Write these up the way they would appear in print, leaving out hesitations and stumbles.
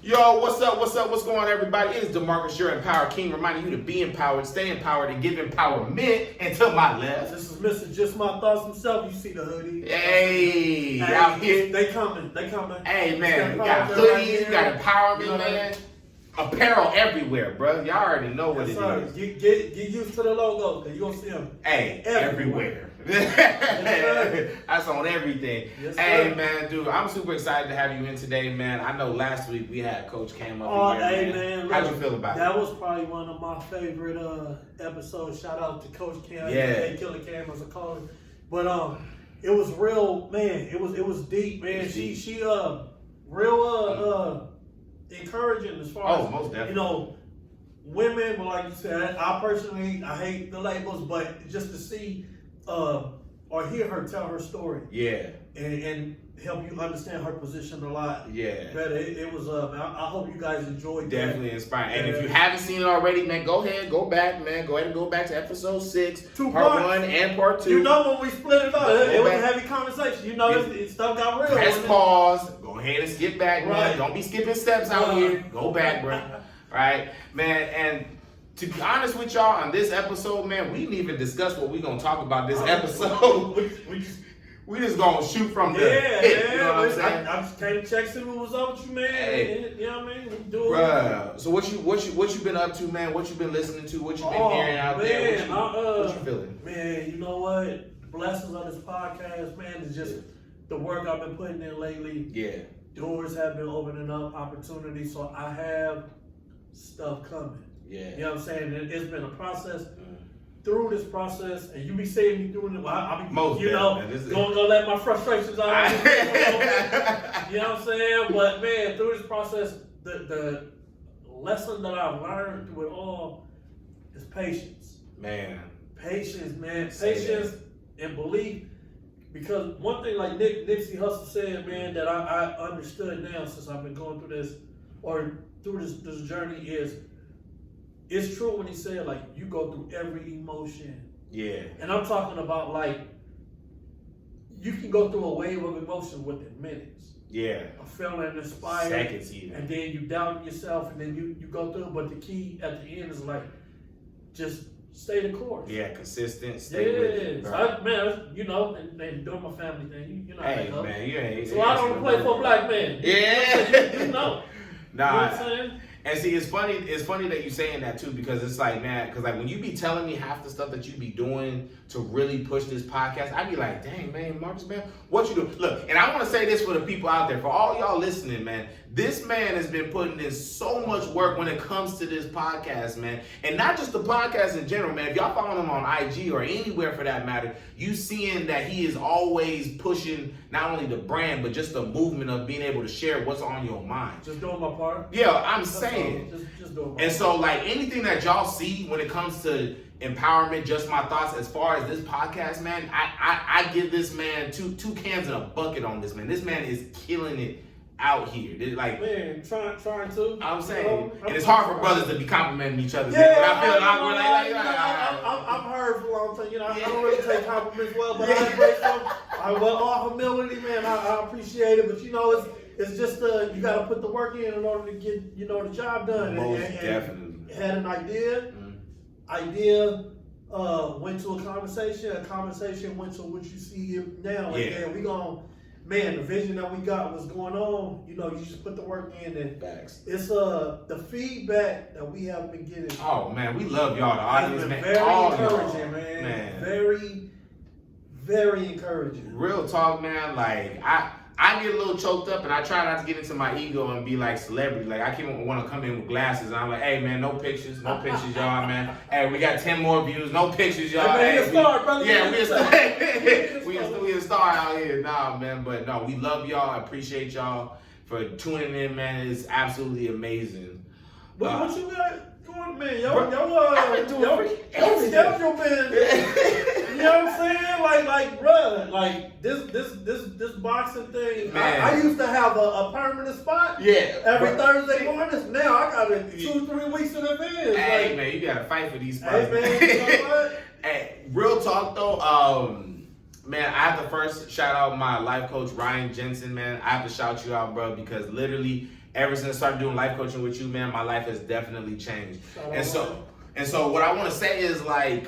Yo, what's up? What's going on, everybody? It is DeMarcus, your Empower King, reminding you to be empowered, stay empowered, and give empowerment. And to my left, this is Mr. Just My Thoughts himself. You see the hoodie. Hey, out here. They coming. Hey, man, we got hoodies, we got empowerment, man. Apparel everywhere, bro. Y'all already know what it is. Get used to the logo, because you're going to see them. Hey, everywhere. That's on everything. Yes, hey, sir. man, dude, I'm super excited to have you in today, man. I know last week we had Coach Cam up here, hey, man. man. How'd you feel about it? That was probably one of my favorite episodes. Shout out to Coach Cam. Yeah. Killer Cam as a caller. But it was real, man. It was deep, man. She real encouraging as far as, most definitely. you know, women, but like you said, I hate the labels, but just to see or hear her tell her story, Yeah. and help you understand her position a lot Yeah. better. It was I hope you guys enjoyed Definitely inspiring. And Yeah. if you haven't seen it already, man, go ahead, go back, man. Go ahead and go back to episode 6, Two part parts. 1 and part 2. You know when we split it up, it was a back. heavy conversation. You know, stuff got real. Press wasn't it? pause. Go ahead and skip back, man. Right. Don't be skipping steps out here. Go back, bro. Right, man. And to be honest with y'all, on this episode, man, we didn't even discuss what we're gonna talk about this episode. We just gonna shoot from the hip, you know what I'm saying? I just came to check see what was up with you, man. Hey. You know what I mean? We do it. Bruh, so what you been up to, man? What you been listening to? What you been hearing out there? What you feeling? Man, you know what? Blessings on this podcast, man, is just the work I've been putting in lately. Yeah. Doors have been opening up, opportunities, so I have stuff coming. Yeah. You know what I'm saying? It's been a process. Through this process, and you be seeing me doing it, I'll be, Most you know, gonna let my frustrations out. You know what I'm saying? But man, through this process, the lesson that I've learned through it all is patience. Man. Patience, man. Say Patience and belief. Because one thing like Nipsey Hussle said, man, that I understood now since I've been going through this, or through this journey is, it's true when he said, like, you go through every emotion. Yeah. And I'm talking about, like, you can go through a wave of emotion within minutes. Yeah. Of feeling inspired. Seconds even. And then you doubt yourself, and then you go through it. But the key at the end is, like, just stay the course. Yeah, consistent. Stay with it. So you know, and doing my family thing, you know. Hey, man, you ain't. So I don't play for a black man. Yeah. You know. Nah. You know what I'm saying? And see, it's funny that you saying that too, because it's like, man, because like when you be telling me half the stuff that you be doing to really push this podcast, I be like, dang, man, Marcus, man, what you do? Look, and I want to say this for the people out there, for all y'all listening, man, this man has been putting in so much work when it comes to this podcast, man, and not just the podcast in general, man. If y'all follow him on IG or anywhere for that matter, you seeing that he is always pushing not only the brand, but just the movement of being able to share what's on your mind. Just doing my part. Yeah, I'm saying. Just doing my And part. so, like, anything that y'all see when it comes to empowerment, just my thoughts as far as this podcast, man, I give this man two cans in a bucket on this, man. This man is killing it out here. Like, man, trying to. I'm saying, You know, and it's hard for brothers to be complimenting each other. Yeah, But I feel like I've heard for a long time. You know, I don't really take compliments well, but I embrace them. All humility, man. I appreciate it, but you know, it's just you got to put the work in order to get the job done. Most and definitely. Had an idea. Went to a conversation went to what you see now. Yeah. And we gonna, man, the vision that we got was going on. You know, you just put the work in, and Facts. it's the feedback that we have been getting. Oh man, we love y'all, the has audience, been man. very All encouraging, y'all, man. Very, very encouraging. Real talk, man. Like I get a little choked up, and I try not to get into my ego and be like celebrity. Like I keep want to come in with glasses, and I'm like, hey man, no pictures, y'all, man. Hey, we got 10 more views, no pictures, y'all. Hey, man, hey, we a star, brother. Yeah, we a star. We we a star out here, nah, man. But no, we love y'all. I appreciate y'all for tuning in, man. It's absolutely amazing. What you got going, man? I've been doing everything. Schedule, man. You know what I'm saying? Like, bruh, like this boxing thing. Man. I used to have a permanent spot. Yeah. Every Thursday morning. Now I got it 2-3 weeks in advance. Hey like, man, you gotta fight for these spots. Hey man, you know what? Hey, real talk though, man, I have to first shout out my life coach Ryan Jensen, man. I have to shout you out, bro, because literally ever since I started doing life coaching with you, man, my life has definitely changed. Shout out, And so what I want to say is like,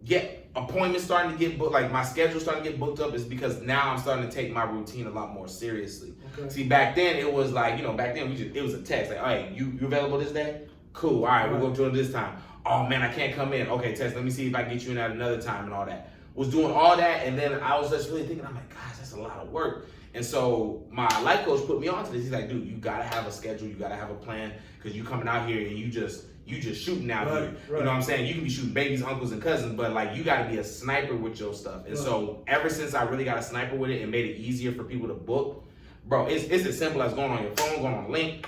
yeah, appointments starting to get booked, like my schedule starting to get booked up is because now I'm starting to take my routine a lot more seriously. Okay. See, back then it was like, back then it was a text like, hey, you available this day? Cool. All right, we'll go to it this time. Oh man, I can't come in. Okay, text. Let me see if I can get you in at another time and all that. Was doing all that, and then I was just really thinking, I'm like, gosh, that's a lot of work. And so my life coach put me onto this. He's like, dude, you gotta have a schedule, you gotta have a plan, because you coming out here and you just shooting out here. Right. You know what I'm saying? You can be shooting babies, uncles, and cousins, but like you gotta be a sniper with your stuff. And so ever since I really got a sniper with it and made it easier for people to book, bro, it's as simple as going on your phone, going on a link.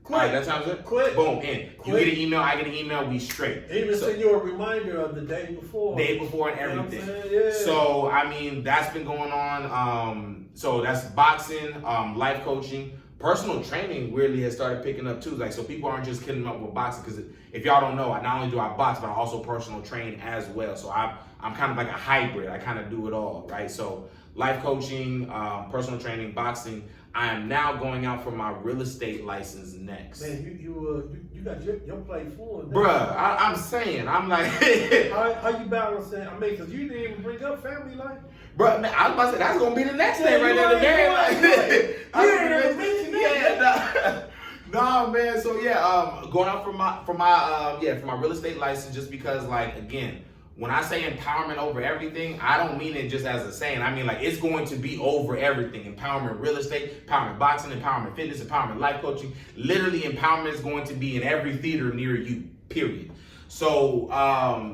Quick. All right, that sounds good. Quick. Boom, in. Quick. You get an email, I get an email, we straight. Even send you a reminder of the day before. Day before and You know what I'm everything. saying? Yeah. So I mean, that's been going on. So that's boxing, life coaching, personal training. Weirdly has started picking up too. Like, so people aren't just kidding up with boxing, because if y'all don't know, I not only do I box, but I also personal train as well. So I'm kind of like a hybrid. I kind of do it all, right? So life coaching, personal training, boxing. I am now going out for my real estate license next. Man, you got your plate full. Bruh, I'm saying, I'm like, how you balancing? I mean, because you didn't even bring up family life. bruh, man, I was about to say, that's gonna be the next thing right there today. You ain't even mentioned that. No, man. So yeah, going out for my real estate license, just because, like, again, when I say empowerment over everything, I don't mean it just as a saying. I mean, like, it's going to be over everything. Empowerment real estate, empowerment boxing, empowerment fitness, empowerment life coaching. Literally, empowerment is going to be in every theater near you, period. So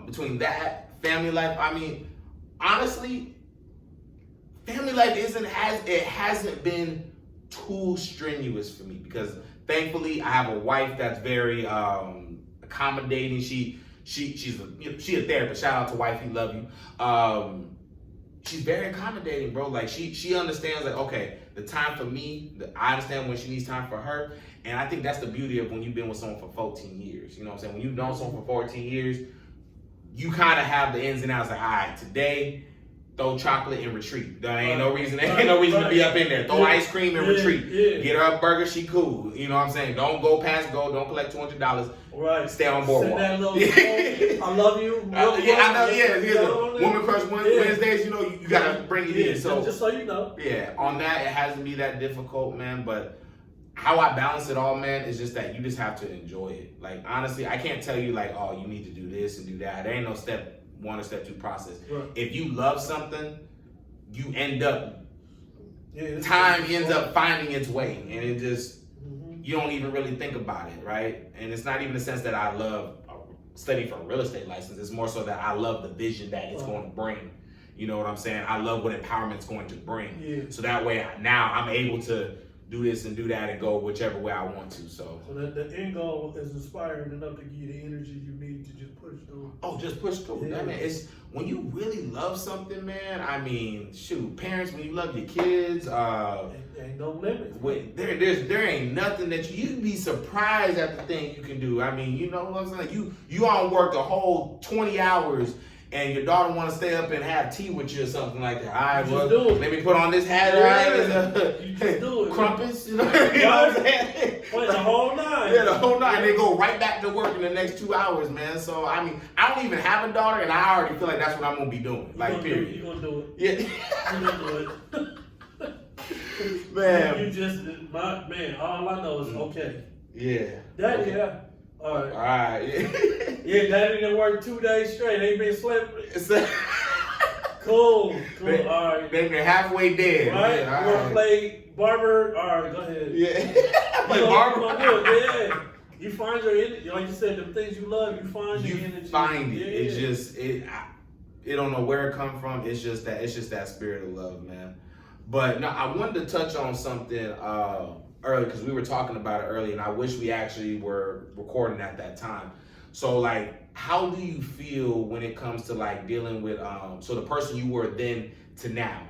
between that, family life, I mean, honestly, family life hasn't been too strenuous for me, because thankfully I have a wife that's very accommodating. She's a therapist. Shout out to wifey, love you. She's very accommodating, bro. Like she understands, like, okay, the time for me, I understand when she needs time for her. And I think that's the beauty of when you've been with someone for 14 years. You know what I'm saying? When you've known someone for 14 years, you kind of have the ins and outs. Like, all right, today, throw chocolate and retreat. There ain't no reason to be up in there. Throw ice cream and retreat. Yeah. Get her a burger, she cool. You know what I'm saying? Don't go past go. Don't collect $200. Right. Stay on boardwalk. Send that little I love you. I know. Yeah. You Woman Crush Wednesdays. You gotta bring it in. So just so you know. yeah, on that, it hasn't been that difficult, man. But how I balance it all, man, is just that you just have to enjoy it. Like, honestly, I can't tell you, like, oh, you need to do this and do that. There ain't no step 1 or step 2 process. Right. If you love something, you end up time ends up finding its way, and it just you don't even really think about it, right? And it's not even the sense that I love studying for a real estate license. It's more so that I love the vision that it's going to bring. You know what I'm saying? I love what empowerment's going to bring. Yeah. So that way, now I'm able to do this and do that and go whichever way I want to. So the end goal is inspiring enough to give you the energy you need to just push through. Oh, just push through. Yeah. That, man, it's when you really love something, man. I mean, shoot, parents, when you love your kids, ain't no limits. There ain't nothing that you can be surprised at the thing you can do. I mean, you know what I'm saying? Like you on work a whole 20 hours. And your daughter want to stay up and have tea with you or something like that. All right, well, let me put on this hat. You just do it. Crumpets, you know what I'm saying? Wait, the whole night. Yeah, the whole night. And they go right back to work in the next 2 hours, man. So, I mean, I don't even have a daughter, and I already feel like that's what I'm going to be doing. Period. You're going to do it. Yeah. You're going to do it. Man. You just, all I know is, okay. Yeah. Daddy, okay. yeah. All right. All right. Yeah, Daddy didn't work 2 days straight. Ain't been sleeping. Cool. They, all right. They've been halfway dead. Right? Man. You want to play barber? All right, go ahead. Yeah. Play barber? Yeah. You find your energy. Like you said, the things you love, you find your energy. You find it. Yeah. It's just, it don't know where it come from. It's just that spirit of love, man. But no, I wanted to touch on something early, because we were talking about it early, and I wish we actually were recording at that time. So, like, how do you feel when it comes to, like, dealing with so the person you were then to now?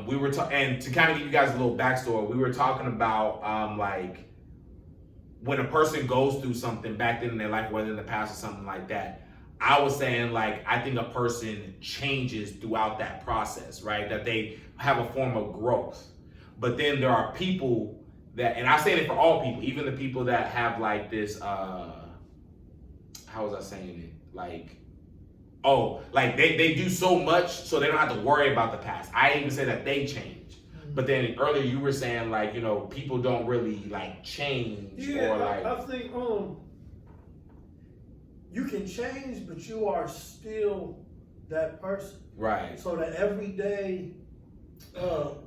We were and to kind of give you guys a little backstory, we were talking about like when a person goes through something back then in their life, whether in the past or something like that. I was saying, like, I think a person changes throughout that process, right? That they have a form of growth. But then there are people that, and I say it for all people, even the people that have like this, how was I saying it? Like, oh, like they do so much so they don't have to worry about the past. I even say that they change. But then earlier you were saying like, you know, people don't really like change or like. I think you can change, but you are still that person. Right. So that everyday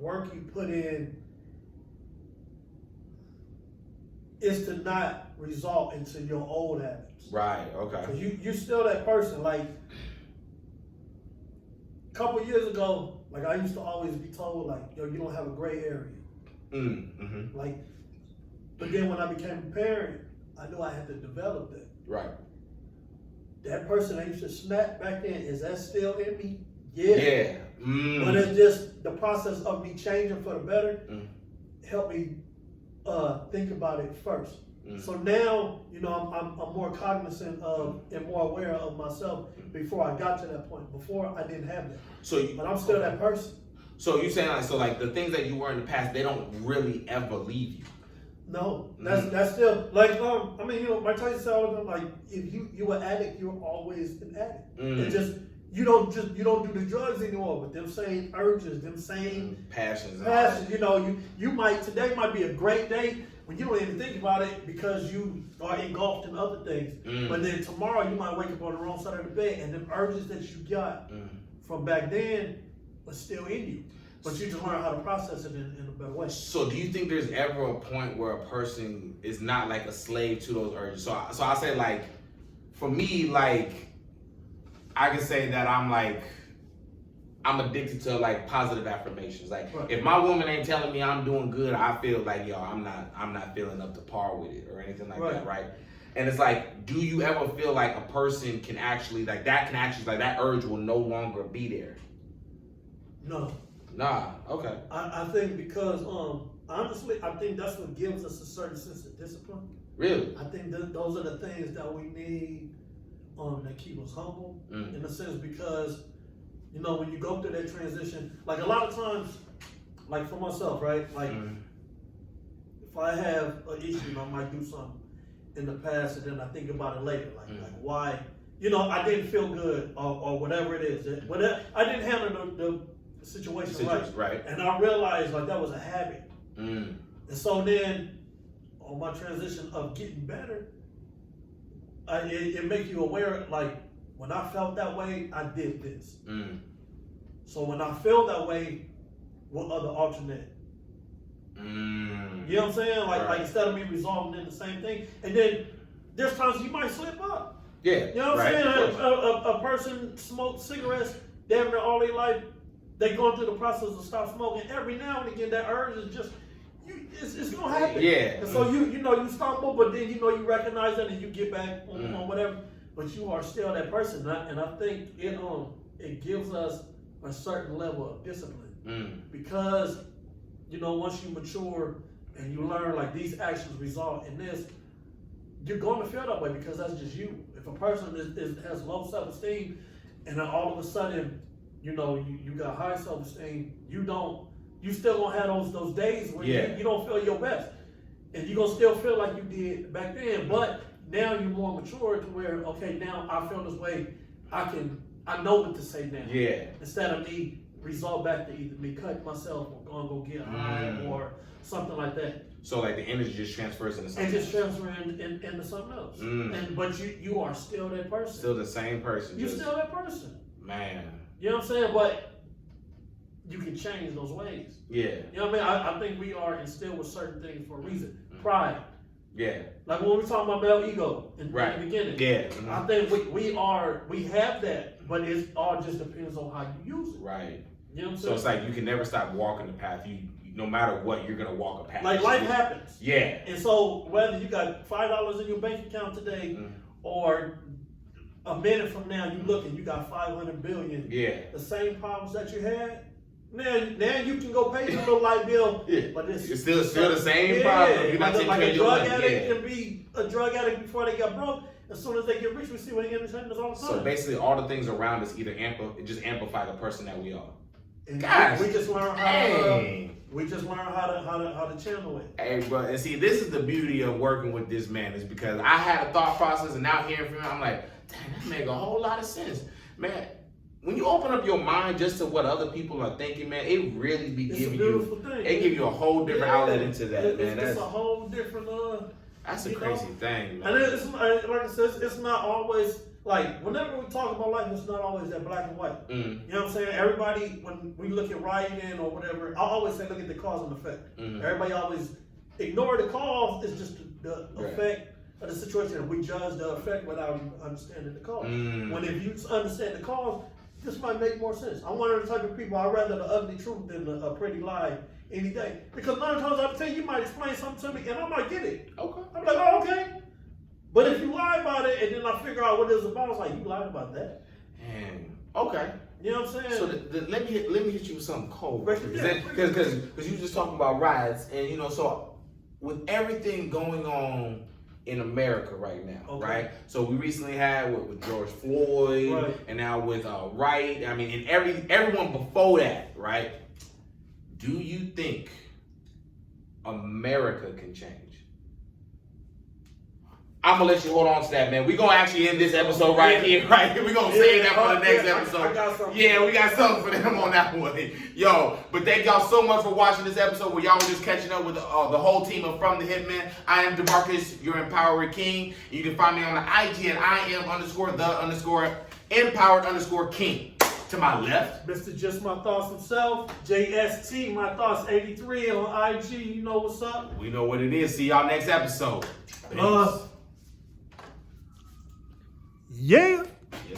work you put in is to not result into your old habits. Right. Okay. So you're still that person. Like a couple years ago, like I used to always be told, like, yo, you don't have a gray area. Mm-hmm. Like, but then when I became a parent, I knew I had to develop that. Right. That person I used to snap back then, is that still in me? Yeah. Yeah. Mm. But it's just the process of me changing for the better helped me think about it first. So now, you know, I'm more cognizant of and more aware of myself before I got to that point. Before I didn't have that. But I'm still that person. So you saying like the things that you were in the past, they don't really ever leave you. No, that's still like I mean, you know, Mike Tyson said all the time, like if you an addict, you're always an addict. It just you don't do the drugs anymore, but them same urges, them same passions. You know, today might be a great day when you don't even think about it because you are engulfed in other things. But then tomorrow you might wake up on the wrong side of the bed and them urges that you got from back then are still in you. But you just learn how to process it in a better way. So do you think there's ever a point where a person is not like a slave to those urges? So I say like, for me, like, I can say that I'm addicted to like positive affirmations. Like if my woman ain't telling me I'm doing good, I feel like, yo, I'm not feeling up to par with it or anything like that, right? And it's like, do you ever feel like a person can actually like that urge will no longer be there? No. Nah, okay. I think because honestly, I think that's what gives us a certain sense of discipline. Really? I think those are the things that we need that keep us humble in a sense, because you know when you go through that transition, like a lot of times, like for myself, right? Like if I have an issue, I might do something in the past and then I think about it later, like why, you know, I didn't feel good or whatever it is. Whatever, I didn't handle the situation right. And I realized like that was a habit. And so then on my transition of getting better, it makes you aware, like when I felt that way, I did this. So when I feel that way, what other alternate? You know what I'm saying? Like instead of me resolving in the same thing, and then there's times you might slip up. Yeah. You know what I'm saying? A person smokes cigarettes damn near all their life. They going through the process of stop smoking. Every now and again, that urge is just, it's gonna happen. Yeah. And so you stumble, but then you recognize that and you get back on whatever. But you are still that person, and I think it gives us a certain level of discipline because once you mature and you learn like these actions result in this, you're going to feel that way because that's just you. If a person has low self-esteem and then all of a sudden you got high self-esteem, you still gonna have those days where you don't feel your best. And you're gonna still feel like you did back then. But now you're more mature to where, okay, now I feel this way, I know what to say now. Yeah. Instead of me resort back to either me cutting myself or go get high or something like that. So like the energy just transfers into something else. It just transfers into something else. But you are still that person. Still the same person. You're still that person. Man. You know what I'm saying? But you can change those ways. Yeah. You know what I mean? I think we are instilled with certain things for a reason. Pride. Yeah. Like when we were talking about male ego in the beginning. Yeah. I think we have that, but it all just depends on how you use it. Right. You know what I'm saying? So it's like you can never stop walking the path. No matter what, you're gonna walk a path. Like life happens. Yeah. And so whether you got $5 in your bank account today or a minute from now you look and you got 500 billion. Yeah. The same problems that you had. Now you can go pay your little light bill, but it's still the same problem. You're not like a drug addict can be a drug addict before they got broke. As soon as they get rich, we see what they get in all the time. So basically, all the things around us either just amplify the person that we are. And we just learn how to We just learn how to channel it. Hey, bro, and see, this is the beauty of working with this man, is because I had a thought process, and now hearing from him, I'm like, damn, that make a whole lot of sense, man. When you open up your mind just to what other people are thinking, man, it really be giving you, it give you a whole different outlet into that, man. It's a whole different. That's a crazy thing, man. And it's like I said, it's not always. Like, whenever we talk about life, it's not always that black and white. You know what I'm saying? Everybody, when we look at writing or whatever, I always say look at the cause and effect. Everybody always ignore the cause, it's just the effect of the situation. And we judge the effect without understanding the cause. When if you understand the cause, this might make more sense. I'm one of the type of people, I'd rather the ugly truth than a pretty lie any day. Because 9 times out of 10, you might explain something to me and I might get it. Okay. I'm like, oh, okay. But if you lie about it and then I figure out what it was about, it's like, you lied about that. Man, okay. You know what I'm saying? So let me hit you with something cold. Because you just talking about riots, and you know, so with everything going on in America right now, right? So we recently had with George Floyd, and now with Wright. I mean, and everyone before that, right? Do you think America can change? I'm gonna let you hold on to that, man. We're gonna actually end this episode right here, right here. We're gonna save that for the next episode. I got something. Yeah, we got something for them on that one. Yo, but thank y'all so much for watching this episode where y'all were just catching up with the whole team of From the Hitman. I am DeMarcus, your Empowered King. You can find me on the IG at IM_the_empowered_king. To my left, Mr. Just My Thoughts himself, JST, My Thoughts 83 on IG. You know what's up. we know what it is. See y'all next episode. Peace. Yeah.